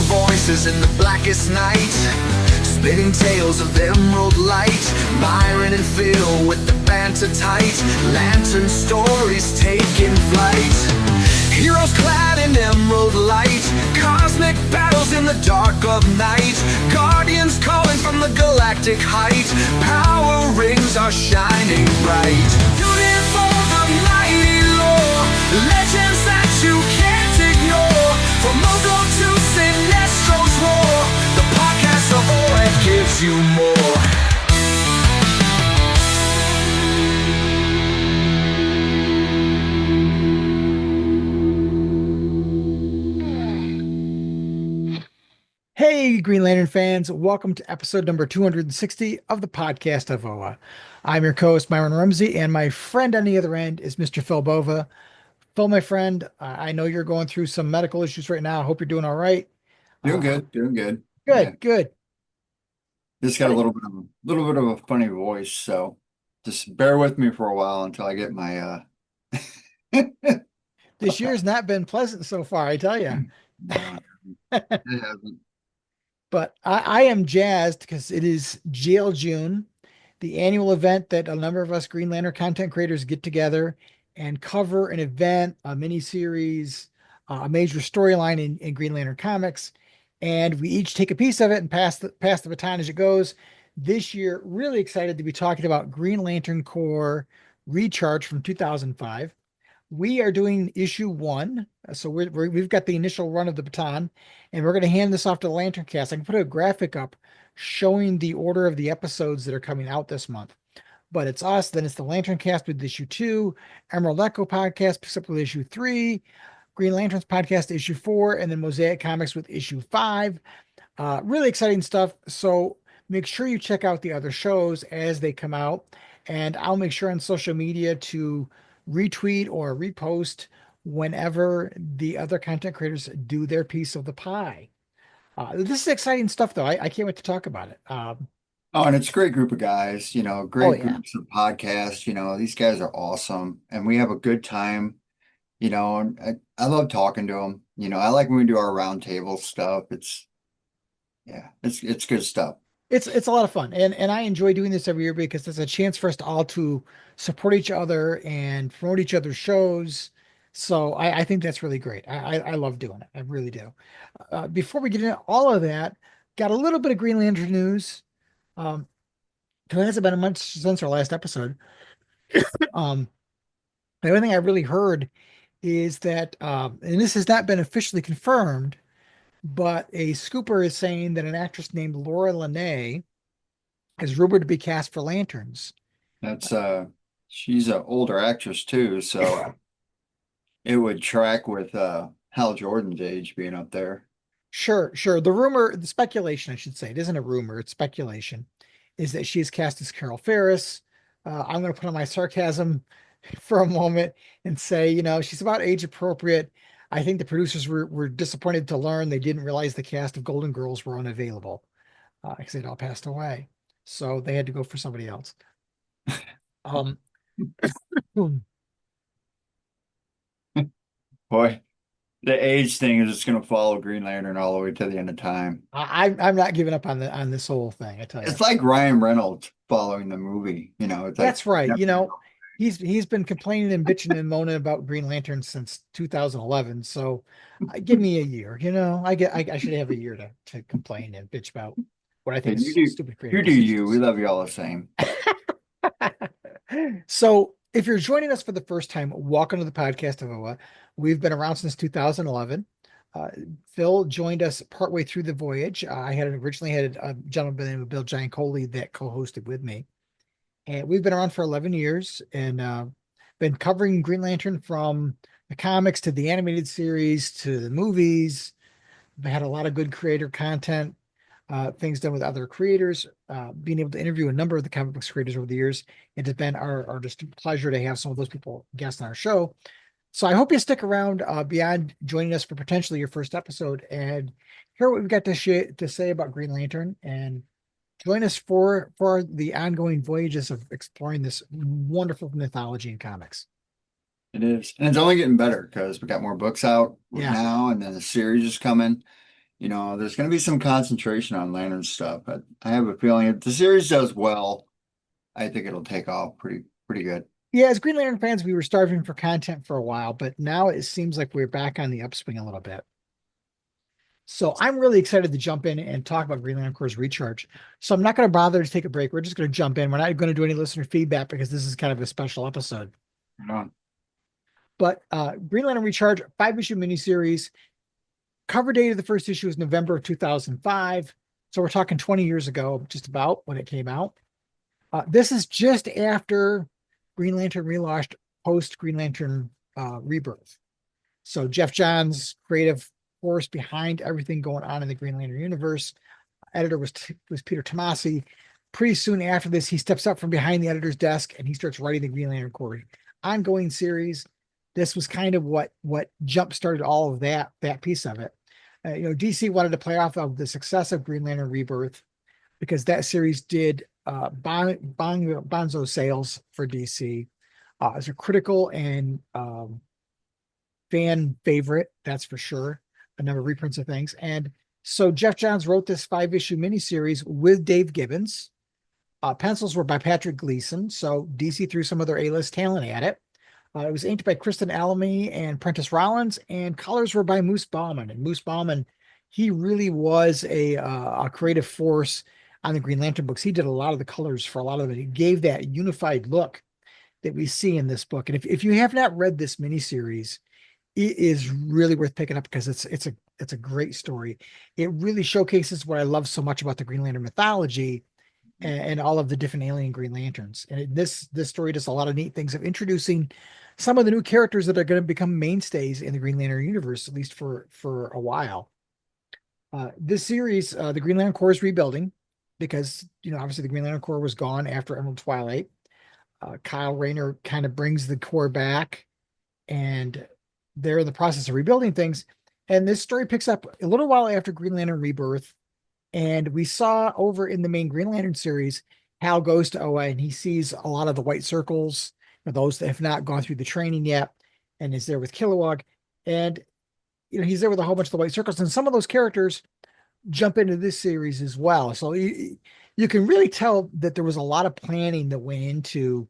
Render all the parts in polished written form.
voices in the blackest night, spitting tales of emerald light. Myron and Phil with the banter tight, lantern stories taking flight. Heroes clad in emerald light, cosmic battles in the dark of night. Guardians calling from the galactic height, power rings are shining bright. Tune in for the mighty lore, legends that you can't ignore. From Mogo to Sinestro's War, the podcast of Void gives you more. Hey, Green Lantern fans, welcome to episode number 260 of the podcast of Bova. I'm your co-host, Myron Rumsey, and my friend on the other end is Mr. Phil Bova. Phil, my friend, I know you're going through some medical issues right now. I hope you're doing all right. Doing good. Good, Yeah. good. Just got a little bit of a funny voice, so just bear with me for a while until I get my This year's not been pleasant so far, I tell you. No, it hasn't. But I am jazzed because it is GL June, the annual event that a number of us Green Lantern content creators get together and cover an event, a miniseries, a major storyline in Green Lantern comics. And we each take a piece of it and pass the baton as it goes. This year, really excited to be talking about Green Lantern Corps Recharge from 2005. We are doing issue 1. So we've got the initial run of the baton, and we're going to hand this off to the Lanterncast. I can put a graphic up showing the order of the episodes that are coming out this month. But it's us, then it's the Lanterncast with issue 2, Emerald Echo podcast picks up with issue 3, Green Lanterns podcast issue 4, and then Mosaic Comics with issue 5. Really exciting stuff. So make sure you check out the other shows as they come out, and I'll make sure on social media to retweet or repost whenever the other content creators do their piece of the pie. This is exciting stuff, though. I can't wait to talk about it. Oh, and it's a great group of guys, great groups of podcasts. These guys are awesome, and we have a good time. And I love talking to them. I like when we do our roundtable stuff. It's good stuff. It's a lot of fun, and I enjoy doing this every year because it's a chance for us to all to support each other and promote each other's shows. So I think that's really great. I love doing it. I really do. Before we get into all of that, got a little bit of Green Lantern news. Because it hasn't been a month since our last episode. The only thing I really heard is that, and this has not been officially confirmed, but a scooper is saying that an actress named Laura Linney is rumored to be cast for Lanterns. That's she's an older actress too, so it would track with Hal Jordan's age being up there. Sure. The speculation, I should say, it isn't a rumor, it's speculation, is that she is cast as Carol Ferris. I'm going to put on my sarcasm for a moment and say, she's about age appropriate. I think the producers were disappointed to learn they didn't realize the cast of Golden Girls were unavailable because they'd all passed away. So they had to go for somebody else. Boy, the age thing is just going to follow Green Lantern all the way to the end of time. I'm not giving up on this whole thing. I tell you, it's like Ryan Reynolds following the movie. That's right. He's been complaining and bitching and moaning about Green Lantern since 2011. So give me a year. I should have a year to complain and bitch about what I think is stupid creative decisions. You. We love you all the same. So if you're joining us for the first time, welcome to the podcast of OA. We've been around since 2011. Phil joined us partway through the voyage. I had originally had a gentleman by the name of Bill Giancolli that co-hosted with me. And we've been around for 11 years and been covering Green Lantern from the comics to the animated series to the movies. We had a lot of good creator content, things done with other creators, being able to interview a number of the comic books creators over the years. It has been our just pleasure to have some of those people guest on our show. So I hope you stick around beyond joining us for potentially your first episode and hear what we've got to say about Green Lantern and join us for the ongoing voyages of exploring this wonderful mythology and comics. It is. And it's only getting better because we got more books out now, and then the series is coming. there's going to be some concentration on Lantern stuff, but I have a feeling if the series does well, I think it'll take off pretty good. Yeah, as Green Lantern fans, we were starving for content for a while, but now it seems like we're back on the upswing a little bit. So I'm really excited to jump in and talk about Green Lantern Corps Recharge. So I'm not going to bother to take a break. We're just going to jump in. We're not going to do any listener feedback because this is kind of a special episode. Right on. But Green Lantern Recharge, 5-issue miniseries. Cover date of the first issue is November of 2005. So we're talking 20 years ago, just about when it came out. This is just after Green Lantern relaunched post Green Lantern Rebirth. So Jeff Johns, creative force behind everything going on in the Green Lantern universe. Editor was Peter Tomasi. Pretty soon after this, he steps up from behind the editor's desk and he starts writing the Green Lantern Corps ongoing series. This was kind of what jump started all of that piece of it. DC wanted to play off of the success of Green Lantern Rebirth because that series did bonzo sales for DC. It's a critical and fan favorite, that's for sure. A number of reprints of things. And so Jeff Johns wrote this 5-issue miniseries with Dave Gibbons. Pencils were by Patrick Gleason, so DC threw some of their A-list talent at it. It was inked by Kristen Alamy and Prentice Rollins, and colors were by Moose Bauman. And Moose Bauman, he really was a creative force on the Green Lantern books. He did a lot of the colors for a lot of it. He gave that unified look that we see in this book. And if you have not read this miniseries, it is really worth picking up because it's a great story. It really showcases what I love so much about the Green Lantern mythology and all of the different alien Green Lanterns. And this story does a lot of neat things of introducing some of the new characters that are going to become mainstays in the Green Lantern universe, at least for a while. This series, the Green Lantern Corps is rebuilding because, obviously the Green Lantern Corps was gone after Emerald Twilight. Kyle Rayner kind of brings the Corps back and they're in the process of rebuilding things. And this story picks up a little while after Green Lantern Rebirth. And we saw over in the main Green Lantern series, Hal goes to OA and he sees a lot of the white circles, for those that have not gone through the training yet, and is there with Kilowog. And, he's there with a whole bunch of the white circles. And some of those characters jump into this series as well. So you can really tell that there was a lot of planning that went into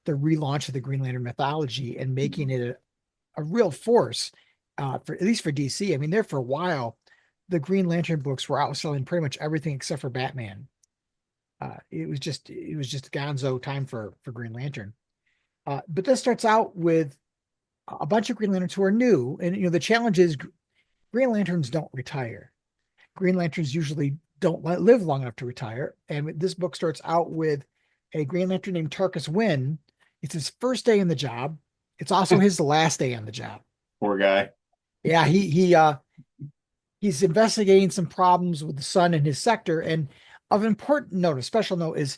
the relaunch of the Green Lantern mythology and making it a real force, for at least for DC. I mean, there for a while, the Green Lantern books were outselling pretty much everything except for Batman. It was just gonzo time for Green Lantern. But this starts out with a bunch of Green Lanterns who are new. And, the challenge is Green Lanterns don't retire. Green Lanterns usually don't live long enough to retire. And this book starts out with a Green Lantern named Tarkus Wynn. It's his first day in the job. It's also his last day on the job. Poor guy. Yeah, he's investigating some problems with the sun in his sector. And of important note, a special note, is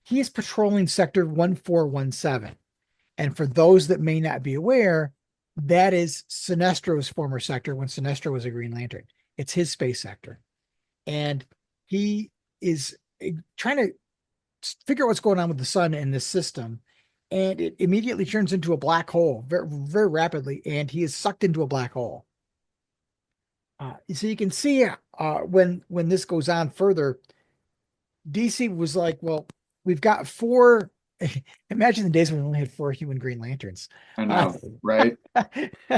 he's patrolling sector 1417. And for those that may not be aware, that is Sinestro's former sector when Sinestro was a Green Lantern. It's his space sector. And he is trying to figure out what's going on with the sun in this system. And it immediately turns into a black hole very, very rapidly. And he is sucked into a black hole. So you can see when this goes on further, DC was like, well, we've got 4. Imagine the days when we only had 4 human Green Lanterns. I know, right?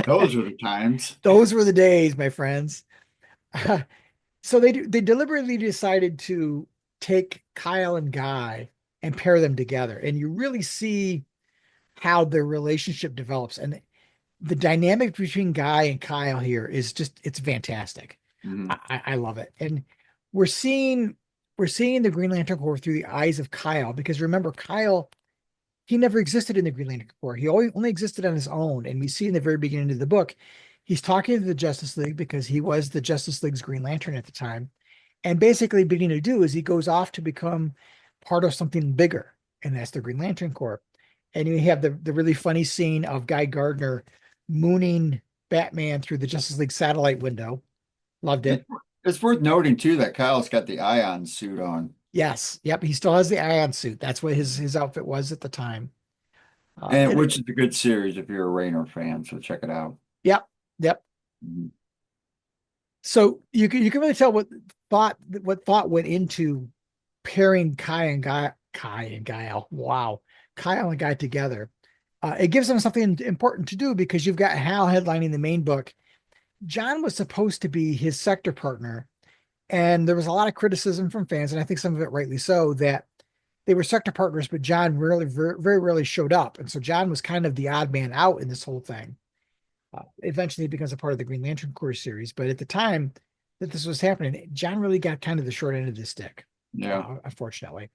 Those were the times. Those were the days, my friends. So they deliberately decided to take Kyle and Guy and pair them together. And you really see how their relationship develops. And the dynamic between Guy and Kyle here is it's fantastic. Mm-hmm. I love it. And we're seeing the Green Lantern Corps through the eyes of Kyle, because remember, Kyle, he never existed in the Green Lantern Corps. He only existed on his own. And we see in the very beginning of the book, he's talking to the Justice League because he was the Justice League's Green Lantern at the time. And basically beginning to do is he goes off to become part of something bigger, and that's the Green Lantern Corps. And you have the really funny scene of Guy Gardner mooning Batman through the Justice League satellite window. Loved it. It's worth noting too that Kyle's got the Ion suit on. Yes. Yep. He still has the Ion suit. That's what his outfit was at the time. And which is a good series if you're a Rayner fan, so check it out. Yep. Yep. Mhm. So you can really tell what thought went into pairing Kai and Gael. Wow, Kyle and Guy together. It gives them something important to do because you've got Hal headlining the main book. John was supposed to be his sector partner, and there was a lot of criticism from fans, and I think some of it rightly so, that they were sector partners, but John really very rarely showed up, and so John was kind of the odd man out in this whole thing. Eventually, he becomes a part of the Green Lantern Corps series, but at the time that this was happening, John really got kind of the short end of the stick. Yeah. Unfortunately.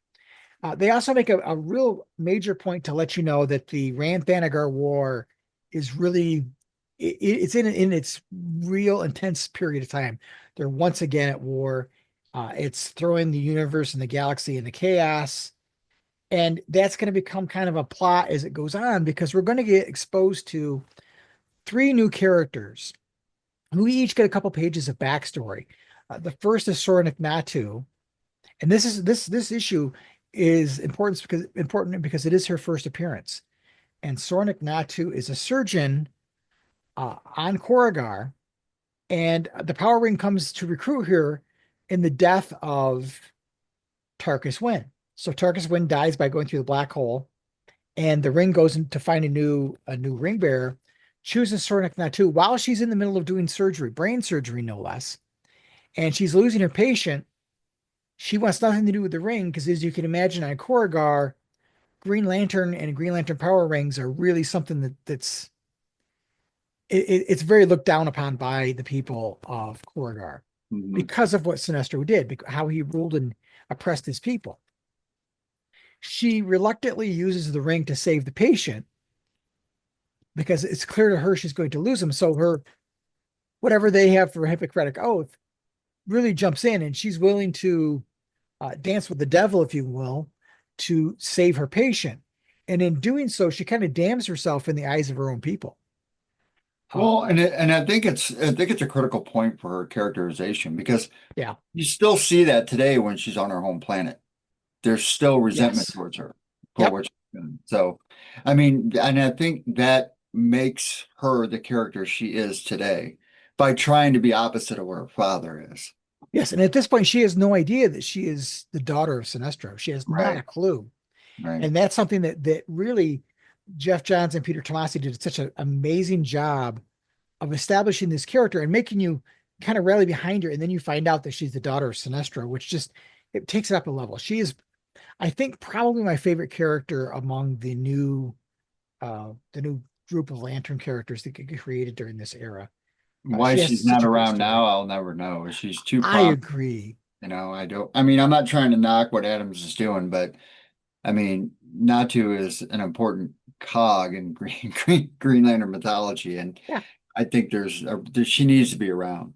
They also make a real major point to let you know that the Rand Thanagar War is really it's in its real intense period of time. They're once again at war. It's throwing the universe and the galaxy into chaos. And that's going to become kind of a plot as it goes on because we're going to get exposed to three new characters who each get a couple pages of backstory. The first is Soranik Natu, and this issue is important because it is her first appearance. And Soranik Natu is a surgeon on Koragar, and the Power Ring comes to recruit her in the death of Tarkus Wynn. So Tarkus Wynn dies by going through the black hole, and the ring goes in to find a new ring bearer. Chooses Soranik Natu while she's in the middle of doing surgery, brain surgery no less, and she's losing her patient. She wants nothing to do with the ring because, as you can imagine, on Koragar, Green Lantern and Green Lantern power rings are really something that's it's very looked down upon by the people of Koragar because of what Sinestro did, how he ruled and oppressed his people. She reluctantly uses the ring to save the patient because it's clear to her she's going to lose him. So her, whatever they have for Hippocratic Oath, really jumps in, and she's willing to dance with the devil, if you will, to save her patient. And in doing so, she kind of damns herself in the eyes of her own people. Well, and I think it's a critical point for her characterization because Yeah, you still see that today when she's on her home planet. There's still resentment yes, towards her for yep, what she's done. So, I mean, and I think that makes her the character she is today by trying to be opposite of what her father is. yes. And at this point, she has no idea that she is the daughter of Sinestro. She has not Right, a clue. right. And that's something that really Jeff Johns and Peter Tomasi did such an amazing job of establishing this character and making you kind of rally behind her. And then you find out that she's the daughter of Sinestro, which just it takes it up a level. She is, I think, probably my favorite character among the new group of Lantern characters that get created during this era. Why She has she's such not a great around now, story. I'll never know. She's too I prominent. agree. I don't, I mean, I'm not trying to knock what Adams is doing, but I mean, Natu is an important cog in Green Lantern mythology, and Yeah, I think she needs to be around.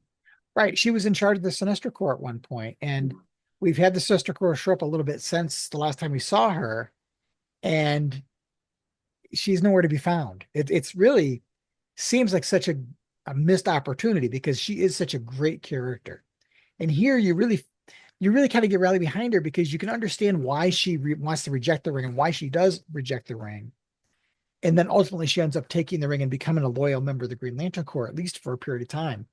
right. She was in charge of the Sinestro Corps at one point, and we've had the Sinestro Corps show up a little bit since the last time we saw her, and she's nowhere to be found. It's really seems like such a missed opportunity because she is such a great character. And here you really kind of get rally behind her because you can understand why she wants to reject the ring and why she does reject the ring. And then ultimately she ends up taking the ring and becoming a loyal member of the Green Lantern Corps, at least for a period of time.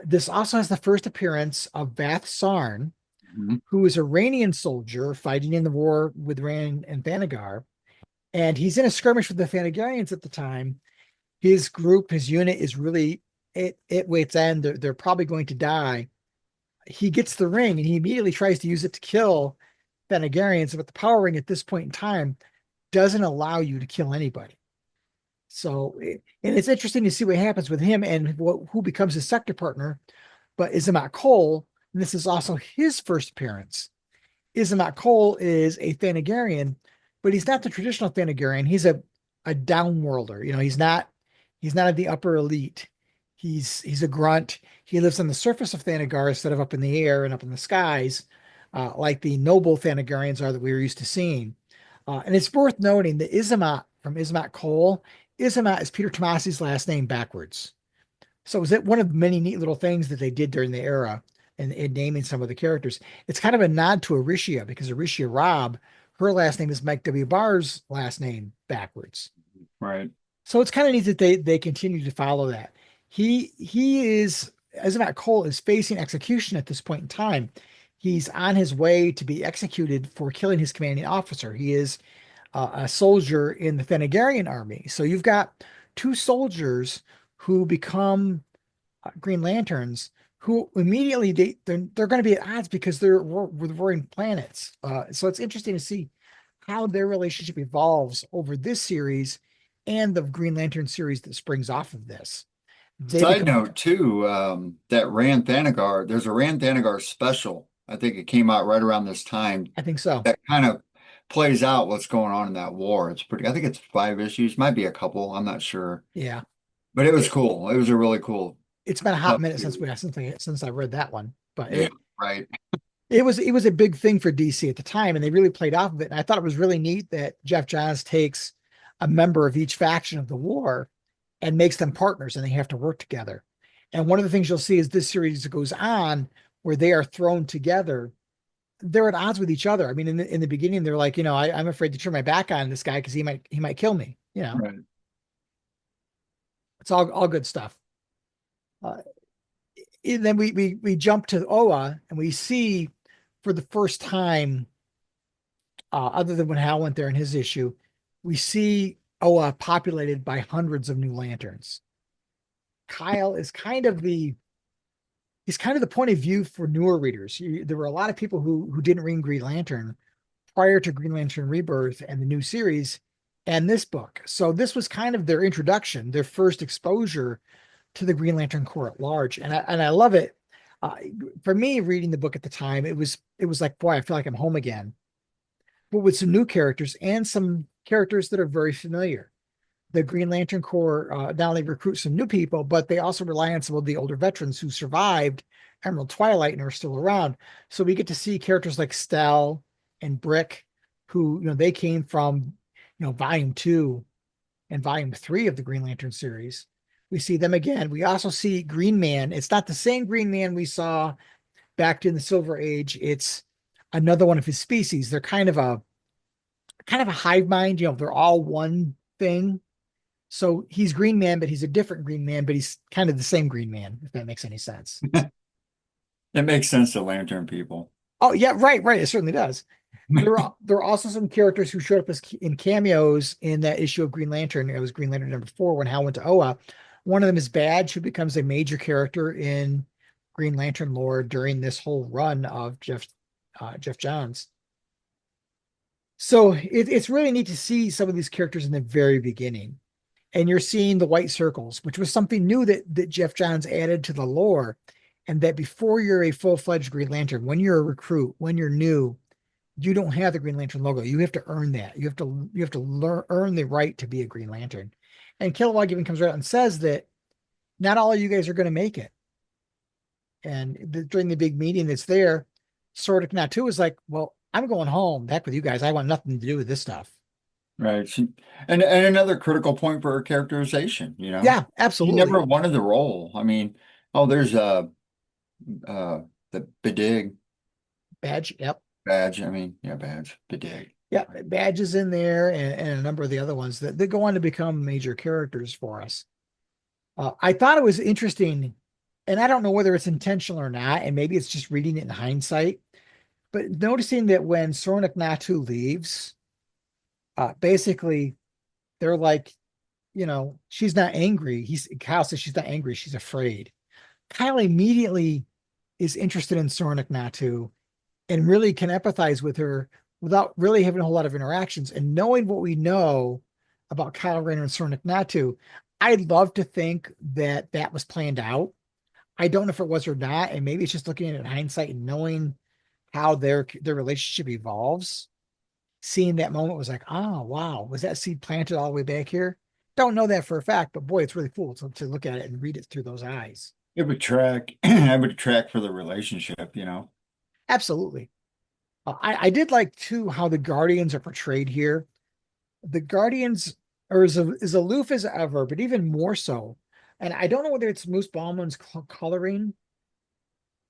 This also has the first appearance of Vath Sarn, Mhm. who is a Ranian soldier fighting in the war with Rand and Thanagar. And he's in a skirmish with the Thanagarians at the time. His group, his unit is really at wit's end. They're probably going to die. He gets the ring and he immediately tries to use it to kill Thanagarians, but the power ring at this point in time doesn't allow you to kill anybody. So, and it's interesting to see what happens with him and who becomes his sector partner. But Isamot Kol, and this is also his first appearance. Isamot Kol is a Thanagarian, but he's not the traditional Thanagarian. He's a downworlder. You know, he's not of the upper elite. He's a grunt. He lives on the surface of Thanagar instead of up in the air and up in the skies, like the noble Thanagarians are that we were used to seeing. And it's worth noting that Isamot from Isamot Kol, Isamot is Peter Tomasi's last name backwards. So is it one of many neat little things that they did during the era in naming some of the characters? It's kind of a nod to Aricia because Aricia Robb, her last name is Mike W. Barr's last name backwards. Right. So it's kind of neat that they continue to follow that. He is Isamot Kol is facing execution at this point in time. He's on his way to be executed for killing his commanding officer. He is a soldier in the Thanagarian army. So you've got two soldiers who become Green Lanterns, who immediately they're going to be at odds because they're warring planets. So it's interesting to see how their relationship evolves over this series and the Green Lantern series that springs off of this. Side note too, that Rand Thanagar, there's a Rand Thanagar special. I think it came out right around this time. I think so. That kind of plays out what's going on in that war. It's pretty, I think it's 5 issues, might be a couple, I'm not sure. Yeah. But it was cool. It was a really cool. It's been a hot minute since I read that one, but right. It was a big thing for DC at the time, and they really played off of it. And I thought it was really neat that Jeff Johns takes a member of each faction of the war and makes them partners, and they have to work together. And one of the things you'll see as this series goes on, where they are thrown together, they're at odds with each other. I mean, in the beginning, they're like, I'm afraid to turn my back on this guy because he might kill me. Right. It's all good stuff. And then we jump to Oa, and we see for the first time, other than when Hal went there in his issue, we see Oa populated by hundreds of new lanterns. Kyle is kind of the point of view for newer readers. There were a lot of people who didn't read Green Lantern prior to Green Lantern Rebirth and the new series and this book. So this was kind of their introduction, their first exposure to the Green Lantern Corps at large. And I love it. For me, reading the book at the time, it was like, boy, I feel like I'm home again, but with some new characters and some characters that are very familiar. The Green Lantern Corps not only recruits some new people, but they also rely on some of the older veterans who survived Emerald Twilight and are still around. So we get to see characters like Stell and Brick, who, they came from, volume 2 and volume 3 of the Green Lantern series. We see them again. We also see Green Man. It's not the same Green Man we saw back in the Silver Age. It's another one of his species. They're kind of a hive mind. They're all one thing. So he's Green Man, but he's a different Green Man, but he's kind of the same Green Man, if that makes any sense. It makes sense to Lantern people. Oh, yeah, right. It certainly does. There are also some characters who showed up in cameos in that issue of Green Lantern. It was Green Lantern number 4 when Hal went to Oa. One of them is Badge, who becomes a major character in Green Lantern lore during this whole run of Jeff Johns. So it's really neat to see some of these characters in the very beginning. And you're seeing the white circles, which was something new that Jeff Johns added to the lore. And that before you're a full-fledged Green Lantern, when you're a recruit, when you're new, you don't have the Green Lantern logo. You have to earn that. You have to earn the right to be a Green Lantern. And Kilowog even comes right out and says that not all of you guys are going to make it. And during the big meeting that's there, Soranik Natu is like, well, I'm going home. Heck with you guys. I want nothing to do with this stuff. Right. And another critical point for her characterization, Yeah, absolutely. She never wanted the role. I mean, there's the Bidig. Badge, yep. Badge, Badge. Bidig. Yeah, Badge is in there and a number of the other ones that go on to become major characters for us. I thought it was interesting, and I don't know whether it's intentional or not, and maybe it's just reading it in hindsight, but noticing that when Soranik Natu leaves, basically they're like, she's not angry. Kyle says she's not angry, she's afraid. Kyle immediately is interested in Soranik Natu and really can empathize with her without really having a whole lot of interactions. And knowing what we know about Kyle Rayner and Soranik Natu, I'd love to think that was planned out. I don't know if it was or not, and maybe it's just looking at it in hindsight and knowing how their relationship evolves. Seeing that moment was like, oh, wow, was that seed planted all the way back here? Don't know that for a fact, but boy, it's really cool to look at it and read it through those eyes. It would track. I would track for the relationship, Absolutely. I did like too how the Guardians are portrayed here. The Guardians are as aloof as ever, but even more so. And I don't know whether it's Moose Bauman's coloring,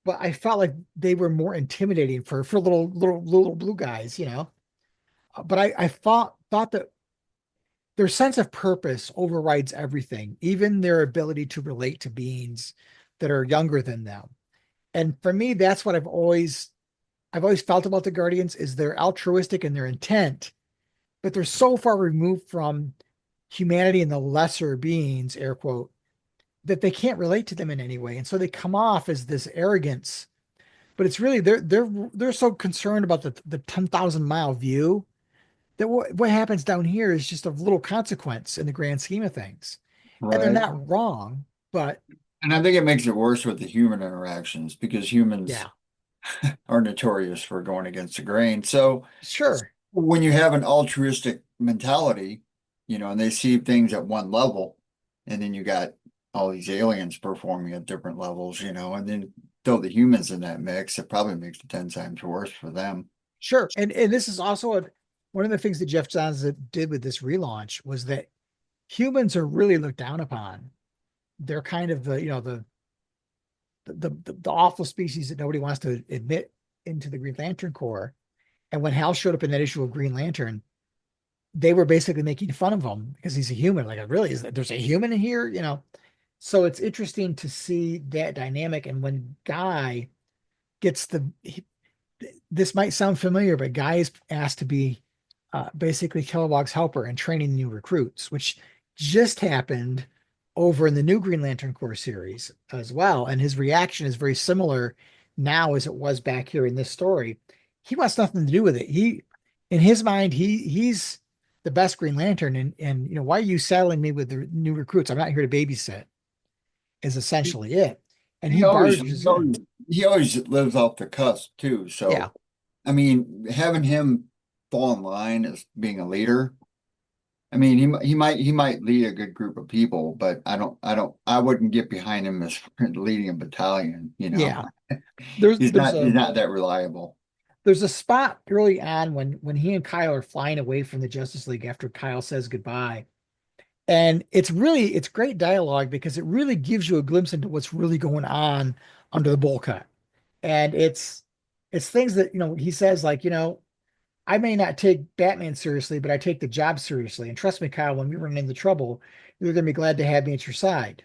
but I felt like they were more intimidating for little blue guys, But I thought that their sense of purpose overrides everything, even their ability to relate to beings that are younger than them. And for me, that's what I've always felt about the Guardians is they're altruistic in their intent, but they're so far removed from humanity and the lesser beings, air quote, that they can't relate to them in any way. And so they come off as this arrogance, but it's really they're so concerned about the 10,000 mile view that what happens down here is just of little consequence in the grand scheme of things. And they're Right. not wrong, but And I think it makes it worse with the human interactions because humans yeah, are notorious for going against the grain. So sure. when you have an altruistic mentality, and they see things at one level, and then you got all these aliens performing at different levels, and then throw the humans in that mix, it probably makes it 10 times worse for them. Sure. And this is also one of the things that Jeff Johns did with this relaunch was that humans are really looked down upon. They're kind of the awful species that nobody wants to admit into the Green Lantern Corps. And when Hal showed up in that issue of Green Lantern, they were basically making fun of him because he's a human. Like, really, there's a human in here, So it's interesting to see that dynamic. And when Guy gets this might sound familiar, but Guy is asked to be basically Kilowog's helper and training new recruits, which just happened over in the new Green Lantern Corps series as well. And his reaction is very similar now as it was back here in this story. He wants nothing to do with it. In his mind, he's the best Green Lantern, and why are you saddling me with the new recruits? I'm not here to babysit. Is essentially it. And He he always, he barges in. always, he always lives off the cusp too. Yeah, So, I mean, having him fall in line as being a leader, I mean, he might lead a good group of people, but I wouldn't get behind him as leading a battalion. yeah. There's He's there's not a he's not that reliable. there's a spot early on when he and Kyle are flying away from the Justice League after Kyle says goodbye. And it's great dialogue because it really gives you a glimpse into what's really going on under the bowl cut. And it's things that, he says like, I may not take Batman seriously, but I take the job seriously. And trust me, Kyle, when we run into trouble, you're gonna be glad to have me at your side.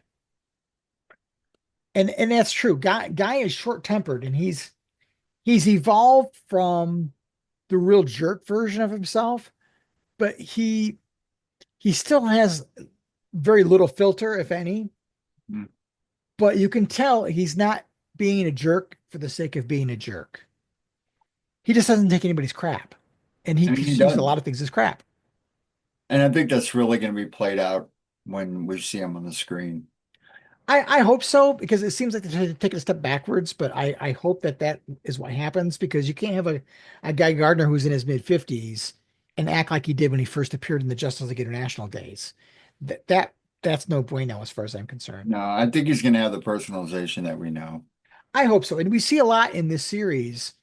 And that's true. Guy is short-tempered and he's evolved from the real jerk version of himself, but he still has very little filter, if any. Mm. But you can tell he's not being a jerk for the sake of being a jerk. He just doesn't take anybody's crap. And he I mean, he sees a does. lot of things as crap. And I think that's really going to be played out when we see him on the screen. I hope so because it seems like they're taking a step backwards, but I hope that is what happens because you can't have a Guy Gardner who's in his mid 50s and act like he did when he first appeared in the Justice League International days. That's no bueno as far as I'm concerned. No, I think he's going to have the personalization that we know. I hope so. And we see a lot in this series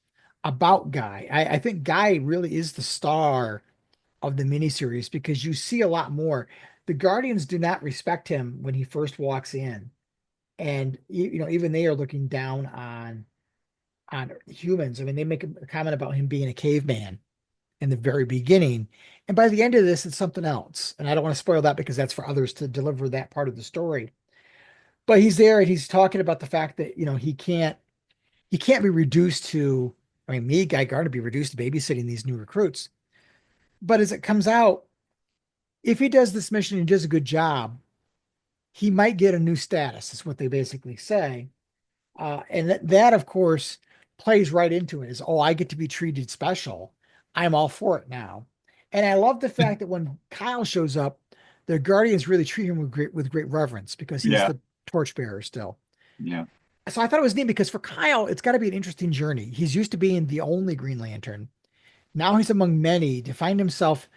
about Guy. I think Guy really is the star of the miniseries because you see a lot more. The Guardians do not respect him when he first walks in. And even they are looking down on humans. I mean, they make a comment about him being a caveman in the very beginning. And by the end of this, it's something else. And I don't want to spoil that because that's for others to deliver that part of the story. But he's there and he's talking about the fact that, he can't be reduced to, I mean, me, Guy Gardner, be reduced to babysitting these new recruits. But as it comes out, if he does this mission and does a good job, he might get a new status, is what they basically say. And that, of course, plays right into it is, oh, I get to be treated special. I'm all for it now. And I love the fact that when Kyle shows up, the Guardians really treat him with great reverence because he's Yeah, the torchbearer still. yeah. So I thought it was neat because for Kyle, it's got to be an interesting journey. He's used to being the only Green Lantern. Now he's among many to find himself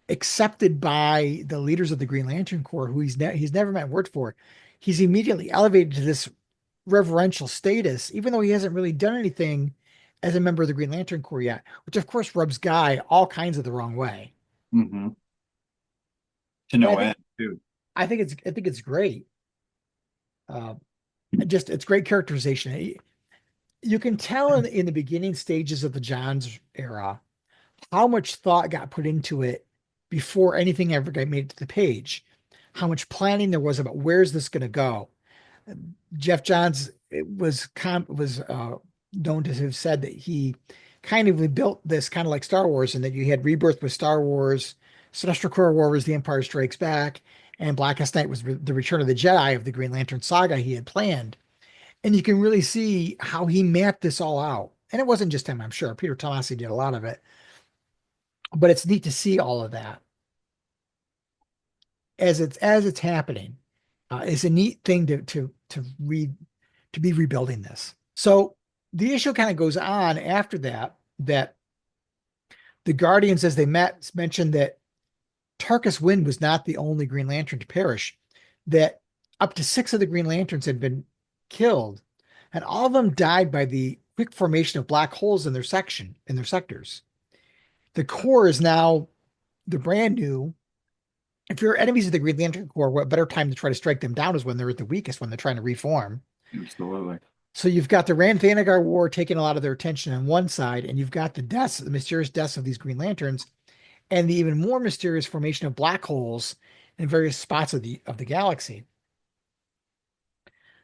accepted by the leaders of the Green Lantern Corps, who he's never met word for. He's immediately elevated to this reverential status, even though he hasn't really done anything as a member of the Green Lantern Corps yet, which of course rubs Guy all kinds of the wrong way. Hmm. To But no end, too. I think it's great. Uh, it's great characterization. You can tell in the beginning stages of the Johns era how much thought got put into it before anything ever got made to the page. How much planning there was about where's this going to go. Jeff Johns was known to have said that he kind of built this kind of like Star Wars, and that you had Rebirth with Star Wars, Sinestro Corps War was The Empire Strikes Back, and Blackest Night was the Return of the Jedi of the Green Lantern saga he had planned. And you can really see how he mapped this all out. And it wasn't just him, I'm sure. Peter Tomasi did a lot of it, but it's neat to see all of that as it's happening. It's a neat thing to read, to be rebuilding this. So the issue kind of goes on after that, that the Guardians, as they met, mentioned that Tarkus Wind was not the only Green Lantern to perish, that up to 6 of the Green Lanterns had been killed, and all of them died by the quick formation of black holes in their sectors. The Corps is now the brand new. If you're enemies of the Green Lantern Corps, what better time to try to strike them down is when they're at the weakest, when they're trying to reform. Absolutely. So you've got the Rand Thanagar War taking a lot of their attention on one side, and you've got the mysterious deaths of these Green Lanterns, and the even more mysterious formation of black holes in various spots of the galaxy.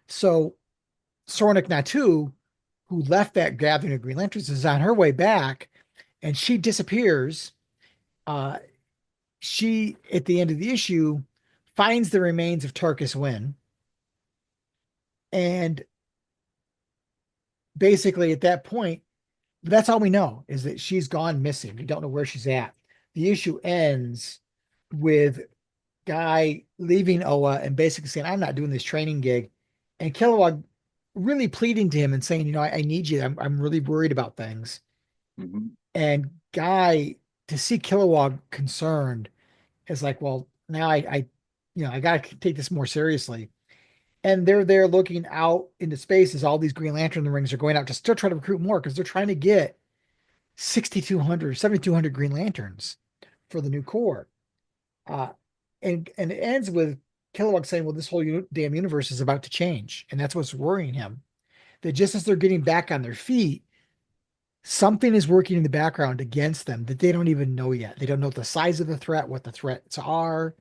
So Soranik Natu, who left that gathering of Green Lanterns, is on her way back, and she disappears. She, at the end of the issue, finds the remains of Tarkus Wynn, and basically at that point, that's all we know, is that she's gone missing. We don't know where she's at. The issue ends with Guy leaving Oa and basically saying, I'm not doing this training gig. And Kilowog really pleading to him and saying, I need you. I'm really worried about things. Mm-hmm. And Guy, to see Kilowog concerned, is like, well, now I got to take this more seriously. And they're there looking out into space as all these Green Lantern rings are going out to still try to recruit more, because they're trying to get 6,200, 7,200 Green Lanterns for the new Corps. And it ends with Kilowog saying, well, this whole damn universe is about to change. And that's what's worrying him. That just as they're getting back on their feet, something is working in the background against them that they don't even know yet. They don't know the size of the threat, what the threats are.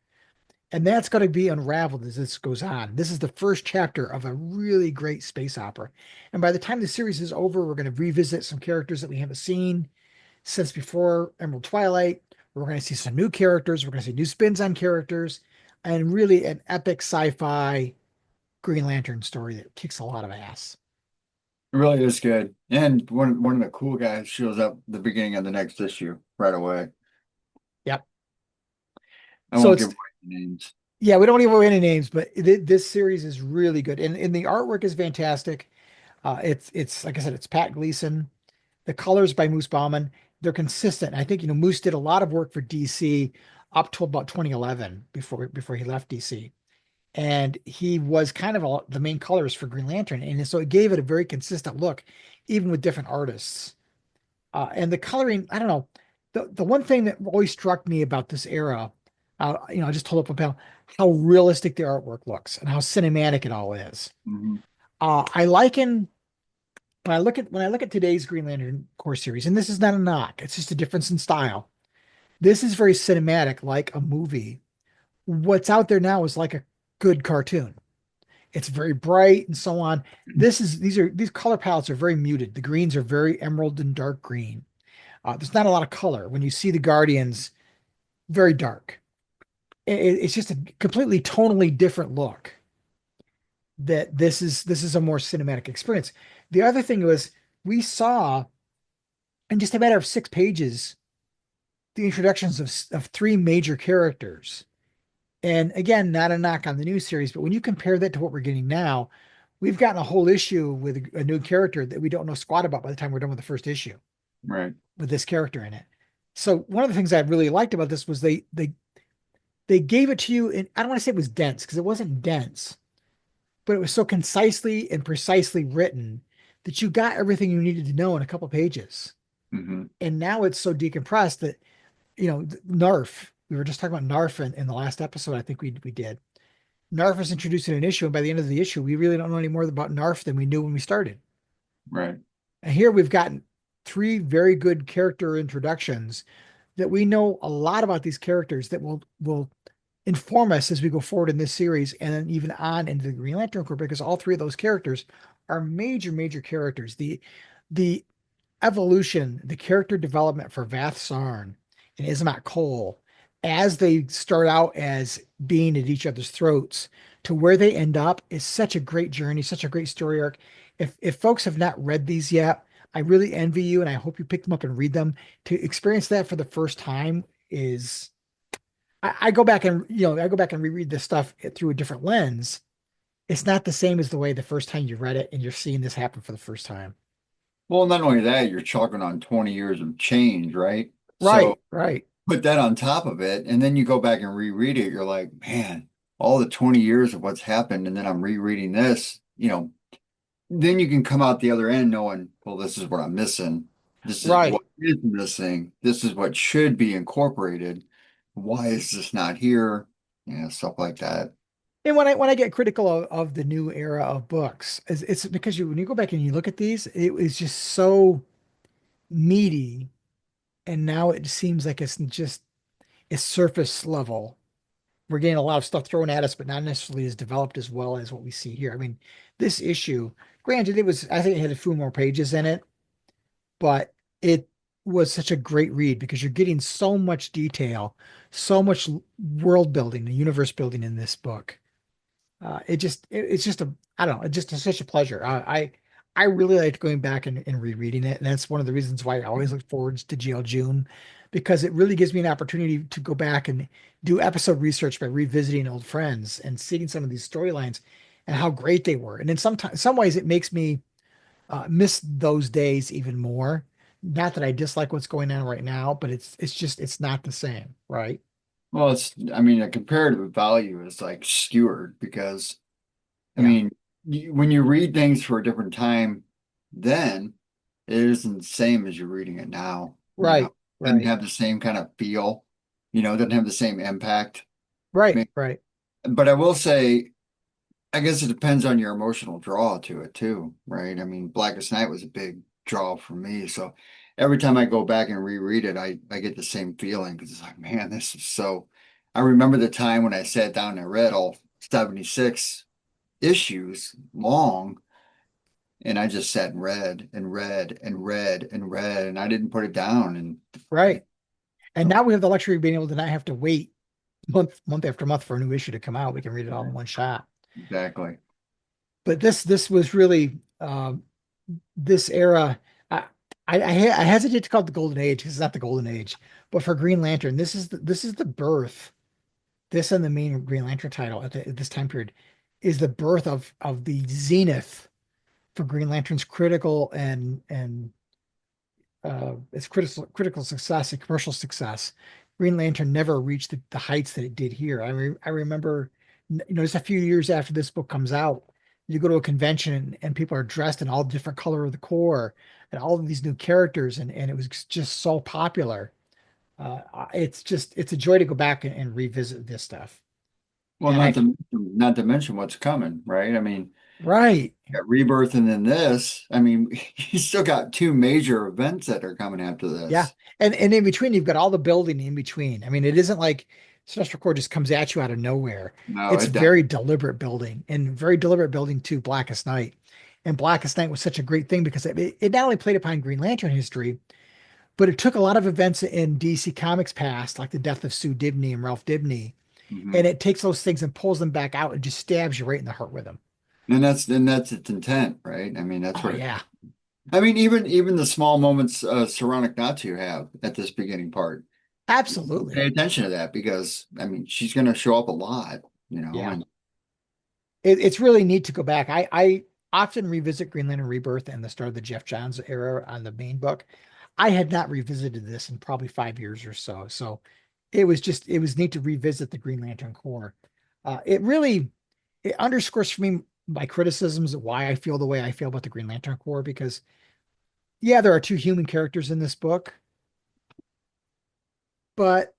And that's going to be unraveled as this goes on. This is the first chapter of a really great space opera. And by the time the series is over, we're going to revisit some characters that we haven't seen since before Emerald Twilight. We're going to see some new characters. We're going to see new spins on characters, and really an epic sci-fi Green Lantern story that kicks a lot of ass. It really is good. And one of the cool guys shows up at the beginning of the next issue right away. Yep. I So won't it's give away any names. Yeah, we don't give away any names, but this series is really good, and the artwork is fantastic. It's like I said, it's Pat Gleason. The colors by Moose Bauman, they're consistent. I think Moose did a lot of work for DC up to about 2011 before he left DC, and he was kind of the main colors for Green Lantern, and so it gave it a very consistent look, even with different artists. And the coloring, I don't know, the one thing that always struck me about this era, I just told up a panel how realistic the artwork looks and how cinematic it all is. Mm-hmm. I liken when I look at today's Green Lantern Corps series, and this is not a knock, it's just a difference in style. This is very cinematic, like a movie. What's out there now is like a good cartoon. It's very bright and so on. These color palettes are very muted. The greens are very emerald and dark green. There's not a lot of color. When you see the Guardians, very dark. It's just a completely tonally different look. That this is a more cinematic experience. The other thing was, we saw in just a matter of 6 pages the introductions of 3 major characters. And again, not a knock on the new series, but when you compare that to what we're getting now, we've gotten a whole issue with a new character that we don't know squat about by the time we're done with the first issue. Right. With this character in it. So one of the things I really liked about this was they gave it to you, and I don't want to say it was dense, because it wasn't dense, but it was so concisely and precisely written that you got everything you needed to know in a couple pages. Mm-hmm. And now it's so decompressed that, Narf, we were just talking about Narf in the last episode, I think we did. Narf was introduced in an issue, and by the end of the issue, we really don't know any more about Narf than we knew when we started. Right. And here we've gotten 3 very good character introductions that we know a lot about these characters that will inform us as we go forward in this series and then even on into the Green Lantern Corps, because all three of those characters are major, major characters. The evolution, the character development for Vath Sarn and Isamot Kol as they start out as being at each other's throats to where they end up is such a great journey, such a great story arc. If folks have not read these yet, I really envy you and I hope you pick them up and read them. To experience that for the first time is I go back and I go back and reread this stuff through a different lens. It's not the same as the way the first time you read it and you're seeing this happen for the first time. Well, not only that, you're chalking on 20 years of change, right? Right, So right. put that on top of it, and then you go back and reread it, you're like, man, all the 20 years of what's happened, and then I'm rereading this, then you can come out the other end knowing, well, this is what I'm missing. This is what Right. is missing. This is what should be incorporated. Why is this not here? Yeah, stuff like that. And when I get critical of the new era of books, it's because when you go back and you look at these, it was just so meaty, and now it seems like it's surface level. We're getting a lot of stuff thrown at us, but not necessarily as developed as well as what we see here. I mean, this issue, granted, I think it had a few more pages in it, but it was such a great read because you're getting so much detail, so much world building, the universe building in this book. It's just a I don't know, it's just such a pleasure. I really liked going back and rereading it, and that's one of the reasons why I always look forward to GL June, because it really gives me an opportunity to go back and do episode research by revisiting old friends and seeing some of these storylines and how great they were. And in some ways, it makes me miss those days even more. Not that I dislike what's going on right now, but it's not the same, right? Well, I mean, a comparative value is like skewered because, I Yeah, mean, when you read things for a different time, then it isn't the same as you're reading it now. right, Doesn't right, have the same kind of feel, doesn't have the same impact. I right, mean, right. but I will say, I guess it depends on your emotional draw to it too, right? I mean, Blackest Night was a big draw for me. So every time I go back and reread it, I get the same feeling because it's like, man, this is so. I remember the time when I sat down and I read all 76 issues long, and I just sat and read and read and read and read, and I didn't put it down. And Right. And so, now we have the luxury of being able to not have to wait month after month for a new issue to come out. We can read it all in one shot. exactly. But this was really this era. I, I hesitate to call it the golden age because it's not the golden age. But for Green Lantern, this is the birth. This and the main Green Lantern title at this time period is the birth of the zenith for Green Lantern's critical and its critical success and commercial success. Green Lantern never reached the heights that it did here. I remember, just a few years after this book comes out, you go to a convention and people are dressed in all different color of the core and all of these new characters, and it was just so popular. It's a joy to go back and revisit this stuff. Well, And I not to mention what's coming, right? I mean, right. got Rebirth and then this. I mean, you still got two major events that are coming after Yeah. this. And in between, you've got all the building in between. I mean, it isn't like Sinestro Corps just comes at you out of nowhere. No, It's it doesn't. very deliberate building and very deliberate building to Blackest Night. And Blackest Night was such a great thing because it not only played upon Green Lantern history, but it took a lot of events in DC Comics past, like the death of Sue Dibney and Ralph Dibney, and Mhm. it takes those things and pulls them back out and just stabs you right in the heart with them. And that's its intent, right? I mean, that's Oh what it. yeah, I mean, even the small moments Soranik Natu have at this beginning part. Pay absolutely. attention to that because I mean, she's going to show up a lot, Yeah. and It's really neat to go back. I often revisit Green Lantern Rebirth and the start of the Jeff Johns era on the main book. I had not revisited this in probably 5 years or so. So it was neat to revisit the Green Lantern Corps. It underscores for me my criticisms of why I feel the way I feel about the Green Lantern Corps because yeah, there are two human characters in this book, but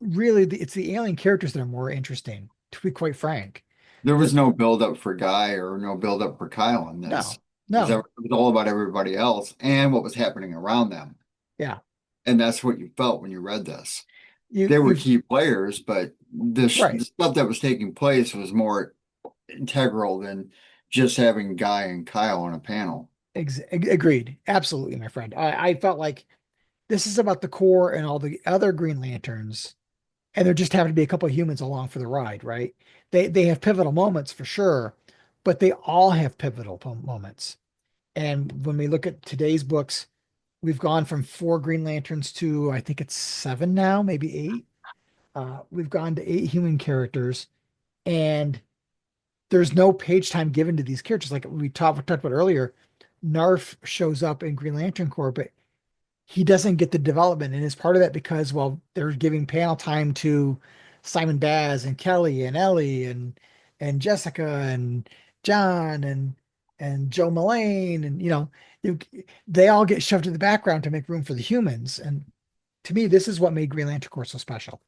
really it's the alien characters that are more interesting, to be quite frank. there was The no build up for Guy or no build up for Kyle in this. no, It no, was all about everybody else and what was happening around them. yeah. And that's what you felt when you read this. you they were you've key players, but the right. stuff that was taking place was more integral than just having Guy and Kyle on a panel. Agreed. Absolutely, my friend. I felt like this is about the core and all the other Green Lanterns, and there just happened to be a couple of humans along for the ride, right? They have pivotal moments for sure, but they all have pivotal moments. And when we look at today's books, we've gone from four Green Lanterns to I think it's seven now, maybe eight. We've gone to eight human characters, and there's no page time given to these characters. Like we talked about earlier, Narf shows up in Green Lantern Corps, but he doesn't get the development. And it's part of that because, well, they're giving panel time to Simon Baz and Kelly and Ellie and Jessica and John and Joe Mullane and you, they all get shoved to the background to make room for the humans. And to me, this is what made Green Lantern Corps so special.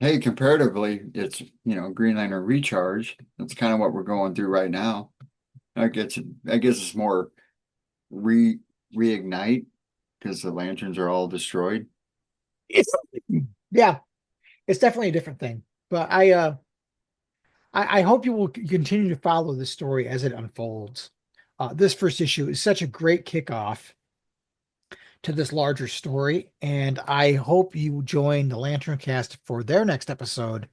Hey, comparatively, it's, Green Lantern Recharge. That's kind of what we're going through right now. I guess it's more re reignite because the lanterns are all destroyed. It's yeah, it's definitely a different thing. But I hope you will continue to follow this story as it unfolds. This first issue is such a great kickoff to this larger story, and I hope you join the Lanterncast for their next episode,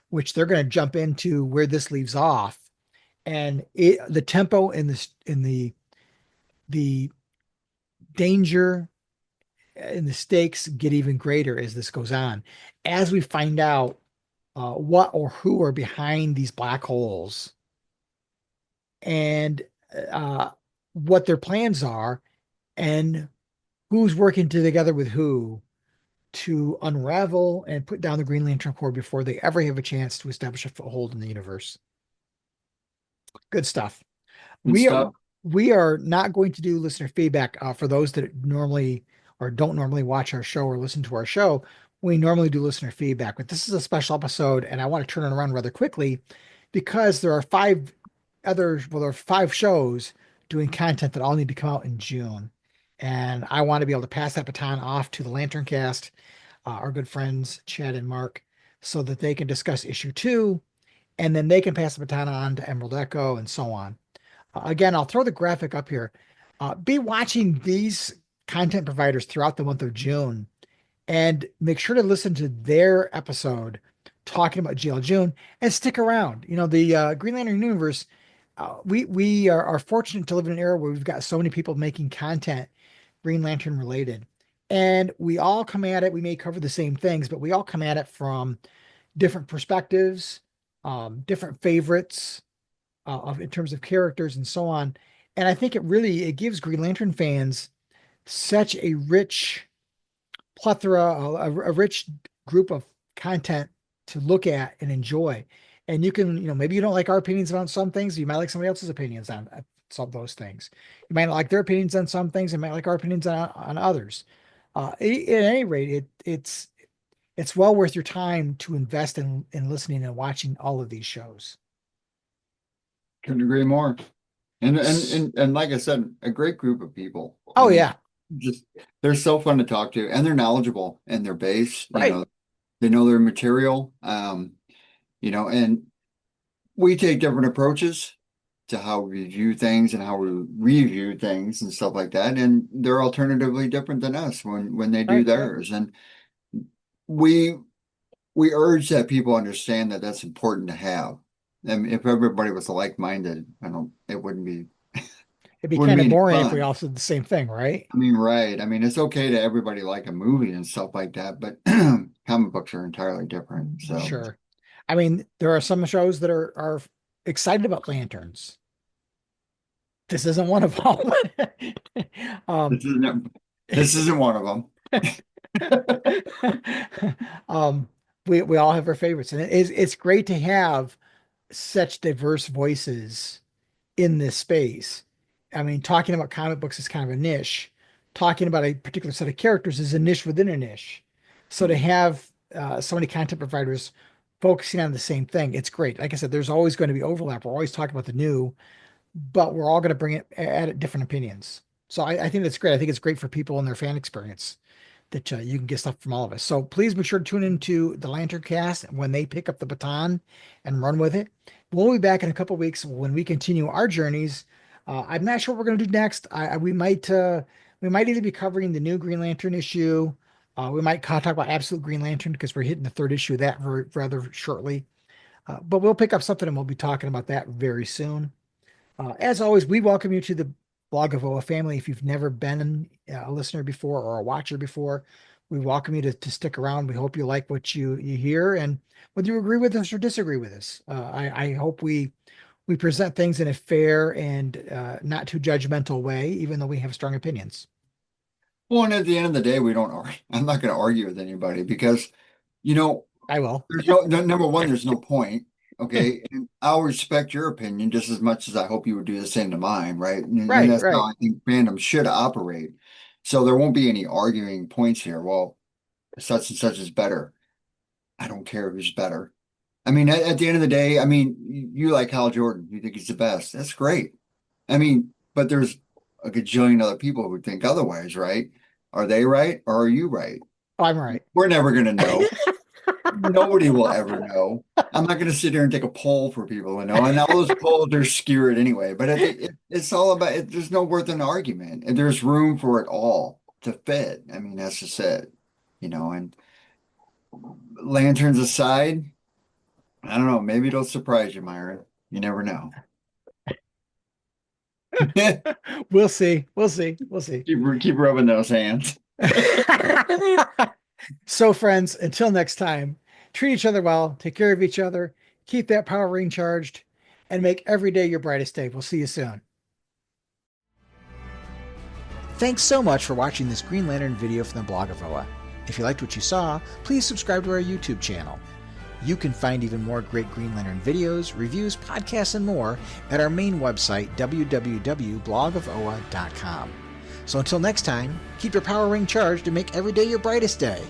which they're going to jump into where this leaves off, and the tempo in the danger and the stakes get even greater as this goes on, as we find out what or who are behind these black holes and uh, what their plans are and who's working together with who to unravel and put down the Green Lantern Corps before they ever have a chance to establish a foothold in the universe. Good stuff. And We are stuff. we are not going to do listener feedback for those that normally or don't normally watch our show or listen to our show. We normally do listener feedback, but this is a special episode, and I want to turn it around rather quickly because there are five shows doing content that all need to come out in June. And I want to be able to pass that baton off to the Lanterncast, our good friends Chad and Mark, so that they can discuss issue two, and then they can pass the baton on to Emerald Echo and so on. Again, I'll throw the graphic up here. Be watching these content providers throughout the month of June and make sure to listen to their episode talking about GL June and stick around. The Green Lantern universe, we are fortunate to live in an era where we've got so many people making content Green Lantern related. And we all come at it, we may cover the same things, but we all come at it from different perspectives, different favorites, in terms of characters and so on. And I think it gives Green Lantern fans such a rich plethora, a rich group of content to look at and enjoy. And you can, maybe you don't like our opinions on some things. You might like somebody else's opinions on some of those things. You might not like their opinions on some things. You might like our opinions on others. At any rate, it's well worth your time to invest in listening and watching all of these shows. Couldn't agree more. And and S- and, and like I said, a great group of people. I Oh mean, yeah, just they're so fun to talk to, and they're knowledgeable in their base. right. They know their material. And we take different approaches to how we view things and how we review things and stuff like that. And they're alternatively different than us when they do Right. theirs. And we we urge that people understand that that's important to have. And if everybody was like-minded, it It'd be wouldn't kind be of any boring if we fun. all said the same thing, right? I mean, right. I mean, it's okay to everybody like a movie and stuff like that, but comic books are entirely different. So Sure. I mean, there are some shows that are excited about lanterns. This isn't one of them. um, this isn't this isn't one of them. um, we all have our favorites, and it's great to have such diverse voices in this space. I mean, talking about comic books is kind of a niche. Talking about a particular set of characters is a niche within a niche. So to have so many content providers focusing on the same thing, it's great. Like I said, there's always going to be overlap. We're always talking about the new, but we're all going to bring it at it different opinions. So I think that's great. I think it's great for people and their fan experience that you can get stuff from all of us. So please make sure to tune into the Lanterncast when they pick up the baton and run with it. We'll be back in a couple weeks when we continue our journeys. I'm not sure what we're going to do next. We might either be covering the new Green Lantern issue. We might talk about Absolute Green Lantern because we're hitting the third issue of that rather shortly. But we'll pick up something and we'll be talking about that very soon. As always, we welcome you to the Blog of Oa family. If you've never been a listener before or a watcher before, we welcome you to stick around. We hope you like what you hear, and whether you agree with us or disagree with us. I hope we present things in a fair and not too judgmental way, even though we have strong opinions. Well, and at the end of the day, we don't argue. I'm not going to argue with anybody because, I will. there's number one, there's no point. Okay. And I'll respect your opinion just as much as I hope you would do the same to mine, right? And that's how I think fandom should operate. So there won't be any arguing points here. Well, such and such is better. I don't care who's better. I mean, at the end of the day, I mean, you like Hal Jordan. You think he's the best. That's great. I mean, but there's a gajillion other people who think otherwise, right? Are they right or are you right? Oh, I'm right. We're never going to know. Nobody will ever know. I'm not going to sit here and take a poll for people to know. And all those polls are skewed anyway. But it's all about it. There's no worth an argument. And there's room for it all to fit. I mean, that's just it. And lanterns aside, I don't know. Maybe it'll surprise you, Myron. You never know. We'll see. Keep rubbing those hands. So, friends, until next time, treat each other well, take care of each other, keep that power ring charged, and make every day your brightest day. We'll see you soon. Thanks so much for watching this Green Lantern video from the Blog of Oa. If you liked what you saw, please subscribe to our YouTube channel. You can find even more great Green Lantern videos, reviews, podcasts, and more at our main website, www.blogofoa.com. So until next time, keep your power ring charged and make every day your brightest day.